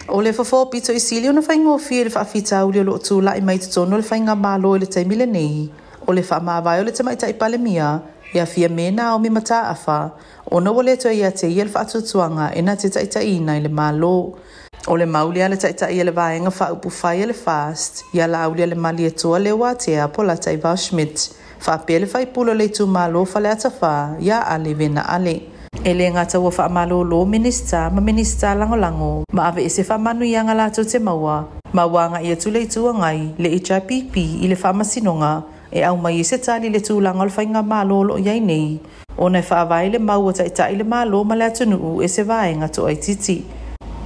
O le fafo pito I sili ona whaingo fia le whaafita uli o lo tu la I mai tono le whainga malo le taimile nei. O le whaamawai o le tamaita I palemia, ia fia mena o mi mata afa. Ona wale to ia te ia le whaatutuanga e na te taita ina I le malo. O le maulia le taita ia le vaenga whaupu whai le fast, ia la aulia le mali toa le watea po la taiva Schmidt. Whapele whai pulo le tu malo whale atafa, ia ale vena ale. Ele ngata ua whaamalo lo minista ma minista lango ma ave ese whamanu ia ngalato te maua. Ma wanga ia tu le tua ngai le HIPP I le whamasinonga e au mai se tali le tūlanga le whainga malo lo iai nei. O nei whaavai le maua taita I le malo ma le atunu e se vaenga to ai titi.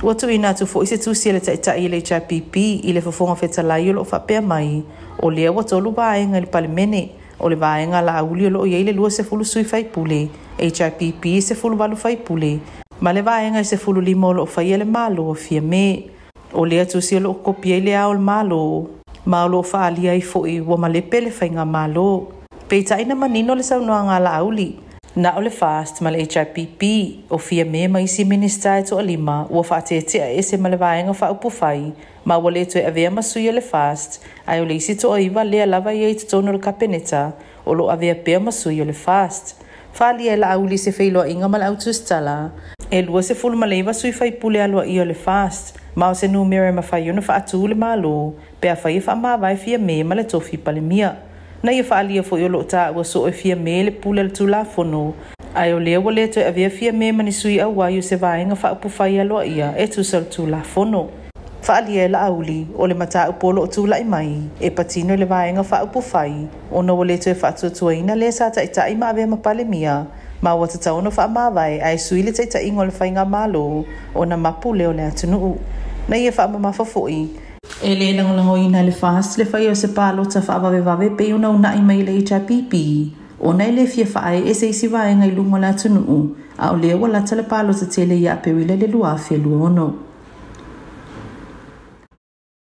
Ua tu ina tu fo ise tu sia le taita I le HIPP I le fofonga whetalai o lo whapea mai. O lea wa tolu vaenga le palemene. O le vaenga la auli o lo iai le lua se fulu sui fai pule. HIPP se fulu walu fai pule. Ma le vaenga se fulu limo lo fai ele malo o fia me. O lea tu sia lo kopia I le ao le malo. Ma o lo whaalia I foi wa ma le pele fai ngā malo. Peita ina manino le saunoa ngā la auli. Na o le fast ma le HIPP o fia me ma isi minista e to alima ua whaatetea e se ma le vaenga whaupu fai. Ma wale to e avea masui o le fast. Ai o le isi to oiva lea lava I te tono le kapeneta. O lo avea pea masui o le fast. Whalia e la auli se whailoa inga ma le autustala. E lua se fulu maleiva sui whai pule alua I o le fast. Ma o se numere ma whai ona whaatu le malo. Pea whai wha mawai fia me ma le tofi palemia. Na ia whaalia fo I o lo ta ua so e fia me le pule le tula fono. Ai o lea wale to e avea fia me mani sui au wai o se vaenga whaupu whai alua ia e tu sal tula fono. Whaalia e la auli o le mata upolo o tula I mai. E patino le vaenga whaupu whai. O na wale to e whaatutua ina le sa taitai ma avea ma palemia. Ma wa te tauna wha mawai ai sui le taita ingo le whainga malo o na mapu leo le atunuu. Na ia wha mamawhafoi. E le langolango ina le fast le whai o se palo ta wha wawe pe una una I mai le HIPP. O nei le fia whae e se isi vaenga I lunga le atunuu. A o lea wala tala palo ta tele ia perile le lua fia luono.